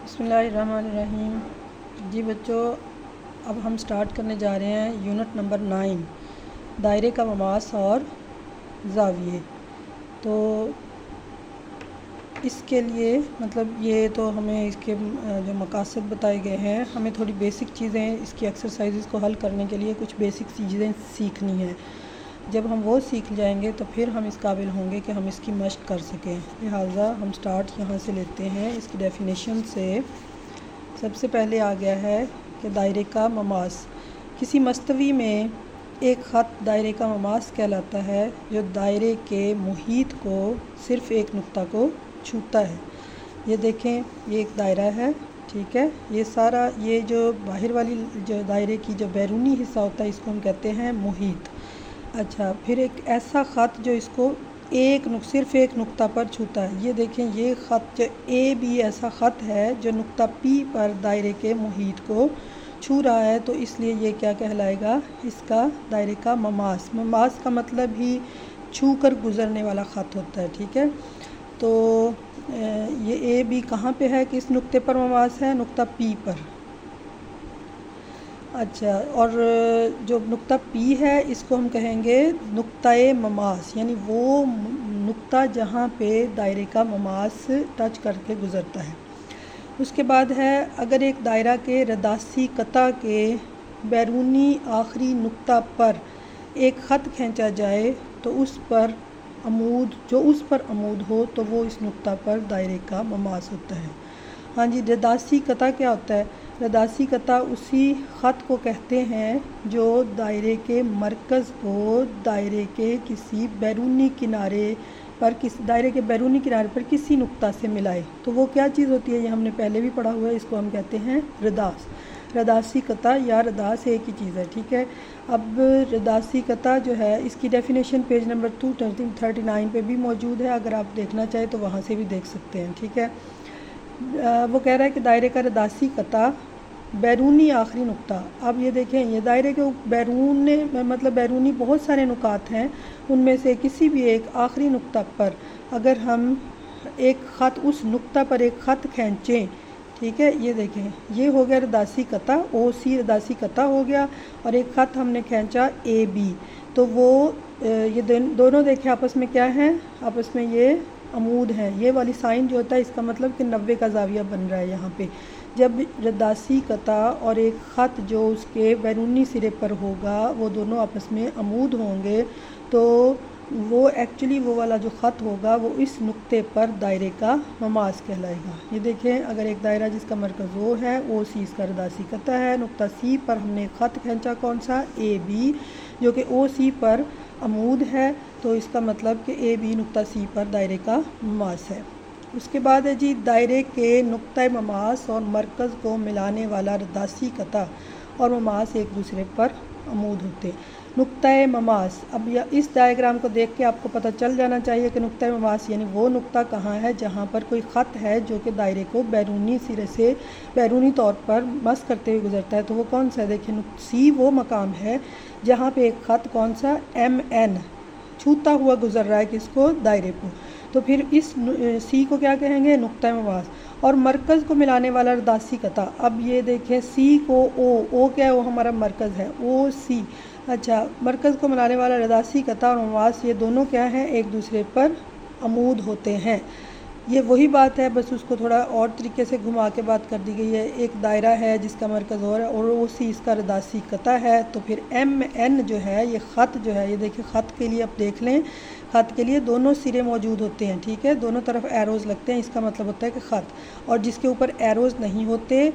بسم اللہ الرحمن الرحیم۔ جی بچوں، اب ہم سٹارٹ کرنے جا رہے ہیں یونٹ نمبر 9، دائرے کا مماس اور زاویے۔ تو اس کے لیے یہ تو ہمیں اس کے جو مقاصد بتائے گئے ہیں، ہمیں تھوڑی بیسک چیزیں اس کی ایکسرسائزز کو حل کرنے کے لیے کچھ بیسک چیزیں سیکھنی ہیں۔ جب ہم وہ سیکھ جائیں گے تو پھر ہم اس قابل ہوں گے کہ ہم اس کی مشق کر سکیں۔ لہٰذا ہم سٹارٹ یہاں سے لیتے ہیں۔ اس کی ڈیفینیشن سے سب سے پہلے آ گیا ہے کہ دائرے کا مماس، کسی مستوی میں ایک خط دائرے کا مماس کہلاتا ہے جو دائرے کے محیط کو صرف ایک نقطہ کو چھوتا ہے۔ یہ دیکھیں، یہ ایک دائرہ ہے، ٹھیک ہے۔ یہ سارا یہ جو باہر والی جو دائرے کی جو بیرونی حصہ ہوتا ہے اس کو ہم کہتے ہیں محیط۔ اچھا، پھر ایک ایسا خط جو اس کو صرف ایک نقطہ پر چھوتا ہے۔ یہ دیکھیں، یہ خط جو اے بھی ایسا خط ہے جو نقطہ پی پر دائرے کے محیط کو چھو رہا ہے، تو اس لیے یہ کیا کہلائے گا؟ اس کا دائرے کا مماس۔ مماس کا مطلب ہی چھو کر گزرنے والا خط ہوتا ہے، ٹھیک ہے۔ تو یہ اے بی کہاں پہ ہے، کس نقطے پر مماس ہے؟ نقطہ پی پر۔ اچھا، اور جو نقطہ پی ہے اس کو ہم کہیں گے نقطۂ مماس، یعنی وہ نقطہ جہاں پہ دائرے کا مماس ٹچ کر کے گزرتا ہے۔ اس کے بعد ہے، اگر ایک دائرہ کے رداسی قطع کے بیرونی آخری نقطہ پر ایک خط کھینچا جائے تو اس پر عمود ہو تو وہ اس نقطہ پر دائرے کا مماس ہوتا ہے۔ ہاں جی، رداسی قطع کیا ہوتا ہے؟ رداسی قطع اسی خط کو کہتے ہیں جو دائرے کے مرکز کو دائرے کے بیرونی کنارے پر کسی نقطہ سے ملائے۔ تو وہ کیا چیز ہوتی ہے؟ یہ ہم نے پہلے بھی پڑھا ہوا ہے، اس کو ہم کہتے ہیں رداس۔ رداسی قطع یا رداس ایک ہی چیز ہے، ٹھیک ہے۔ اب رداسی قطع جو ہے اس کی ڈیفینیشن پیج نمبر 239 پہ بھی موجود ہے، اگر آپ دیکھنا چاہیں تو وہاں سے بھی دیکھ سکتے ہیں، ٹھیک ہے۔ وہ کہہ رہا ہے کہ دائرے کا رداسی قطع بیرونی آخری نقطہ۔ اب یہ دیکھیں، یہ دائرے کے بیرونی بہت سارے نقاط ہیں، ان میں سے کسی بھی ایک آخری نقطہ پر اگر ہم اس نقطہ پر ایک خط کھینچیں، ٹھیک ہے۔ یہ دیکھیں، یہ ہو گیا رداسی قطع، او سی رداسی قطع ہو گیا، اور ایک خط ہم نے کھینچا اے بی، تو وہ یہ دونوں دیکھیں آپس میں کیا ہیں؟ آپس میں یہ عمود ہیں۔ یہ والی سائن جو ہوتا ہے اس کا مطلب کہ 90 کا زاویہ بن رہا ہے یہاں پہ۔ جب رداسی قطع اور ایک خط جو اس کے بیرونی سرے پر ہوگا وہ دونوں آپس میں عمود ہوں گے، تو وہ ایکچولی وہ والا جو خط ہوگا وہ اس نقطے پر دائرے کا مماس کہلائے گا۔ یہ دیکھیں، اگر ایک دائرہ جس کا مرکز او ہے، او سی اس کا رداسی قطع ہے، نقطہ سی پر ہم نے ایک خط کھینچا، کون سا؟ اے بی، جو کہ او سی پر عمود ہے، تو اس کا مطلب کہ اے بی نقطہ سی پر دائرے کا مماس ہے۔ اس کے بعد ہے جی، دائرے کے نقطۂ مماس اور مرکز کو ملانے والا رداسی قطع اور مماس ایک دوسرے پر عمود ہوتے ہیں۔ نقطۂ مماس، اب اس ڈائیگرام کو دیکھ کے آپ کو پتہ چل جانا چاہیے کہ نقطۂ مماس یعنی وہ نقطہ کہاں ہے جہاں پر کوئی خط ہے جو کہ دائرے کو بیرونی سرے سے بیرونی طور پر مس کرتے ہوئے گزرتا ہے، تو وہ کون سا ہے؟ دیکھیں، سی وہ مقام ہے جہاں پہ ایک خط کون سا؟ ایم این چھوتا ہوا گزر رہا ہے، کس کو؟ دائرے کو۔ تو پھر اس سی کو کیا کہیں گے؟ نقطۂ مماس۔ اور مرکز کو ملانے والا رداسی قطع، اب یہ دیکھیں، سی کو او کیا ہے؟ وہ ہمارا مرکز ہے، او سی۔ اچھا، مرکز کو ملانے والا رداسی قطع اور مماس یہ دونوں کیا ہیں؟ ایک دوسرے پر عمود ہوتے ہیں۔ یہ وہی بات ہے، بس اس کو تھوڑا اور طریقے سے گھما کے بات کر دی گئی ہے۔ ایک دائرہ ہے جس کا مرکز اور او سی اس کا رداسی قطع ہے، تو پھر ایم این جو ہے، یہ خط جو ہے، یہ دیکھیں، خط کے لیے اب دیکھ لیں، خط کے لیے دونوں سرے موجود ہوتے ہیں، ٹھیک ہے، دونوں طرف ایروز لگتے ہیں، اس کا مطلب ہوتا ہے کہ خط، اور جس کے اوپر ایروز نہیں ہوتے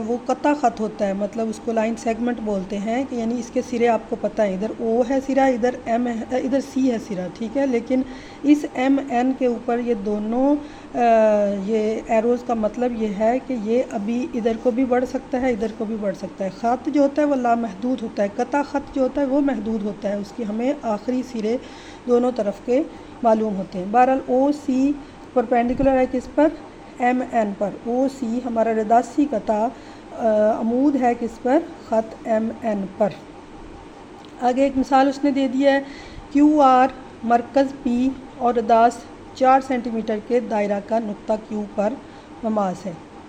وہ قطع خط ہوتا ہے، مطلب اس کو لائن سیگمنٹ بولتے ہیں، کہ یعنی اس کے سرے آپ کو پتہ ہے، ادھر او ہے سرا، ادھر سی ہے سرا، ٹھیک ہے، لیکن اس ایم این کے اوپر یہ دونوں یہ ایروز کا مطلب یہ ہے کہ یہ ابھی ادھر کو بھی بڑھ سکتا ہے، ادھر کو بھی بڑھ سکتا ہے۔ خط جو ہوتا ہے وہ لامحدود ہوتا ہے، قطع خط جو ہوتا ہے وہ محدود ہوتا ہے، اس کی ہمیں آخری سرے دونوں طرف کے معلوم ہوتے ہیں۔ بہرحال او سی پرپینڈیکولر ہے کس پر؟ ایم این پر۔ او سی ہمارا رداسی قطع عمود ہے کس پر؟ خط ایم این پر۔ آگے ایک مثال اس نے دے دی ہے، کیو آر مرکز پی اور رداس 4 سینٹی میٹر کے دائرہ کا نقطہ کیو پر مماس ہے۔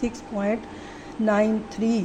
6.93।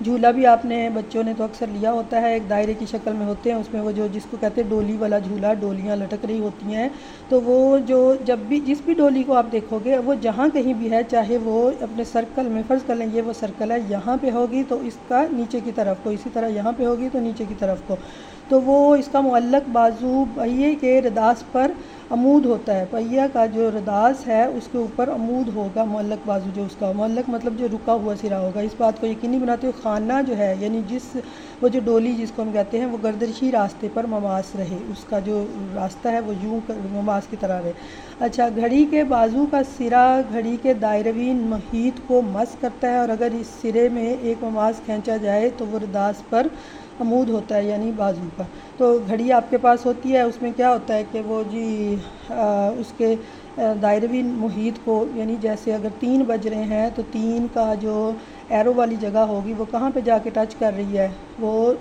جھولا بھی آپ نے بچوں نے تو اکثر لیا ہوتا ہے، ایک دائرے کی شکل میں ہوتے ہیں، اس میں وہ جو جس کو کہتے ہیں ڈولی والا جھولا، ڈولیاں لٹک رہی ہوتی ہیں، تو وہ جو جب بھی جس بھی ڈولی کو آپ دیکھو گے وہ جہاں کہیں بھی ہے، چاہے وہ اپنے سرکل میں، فرض کر لیں یہ وہ سرکل ہے، یہاں پہ ہوگی تو اس کا نیچے کی طرف کو، اسی طرح یہاں پہ ہوگی تو نیچے کی طرف کو، تو وہ اس کا معلق بازو پہیے کے رداس پر عمود ہوتا ہے، پہیہ کا جو رداس ہے اس کے اوپر عمود ہوگا، معلق بازو جو اس کا، معلق مطلب جو رکا ہوا سرا ہوگا، اس بات کو یقینی بناتے ہوئے خانہ جو ہے یعنی وہ جو ڈولی جس کو ہم کہتے ہیں وہ گردشی راستے پر مماس رہے، اس کا جو راستہ ہے وہ یوں مماس کی طرح رہے۔ اچھا، گھڑی کے بازو کا سرا گھڑی کے دائروی محیط کو مس کرتا ہے، اور اگر اس سرے میں ایک مماس کھینچا جائے تو وہ رداس پر عمود ہوتا ہے یعنی بازو کا۔ تو گھڑی آپ کے پاس ہوتی ہے، اس میں کیا ہوتا ہے کہ وہ جی اس کے دائروی محیط کو، یعنی جیسے اگر 3 بج رہے ہیں تو 3 کا جو ایرو والی جگہ ہوگی وہ کہاں پہ جا کے ٹچ کر رہی ہے، وہ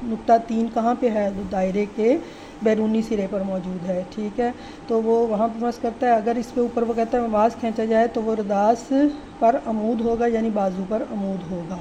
نقطہ 3 کہاں پہ ہے، دائرے کے بیرونی سرے پر موجود ہے، ٹھیک ہے، تو وہ وہاں پہ مس کرتا ہے۔ اگر اس کے اوپر وہ کہتا ہے مماس کھینچا جائے تو وہ رداس پر عمود ہوگا یعنی بازو پر عمود ہوگا۔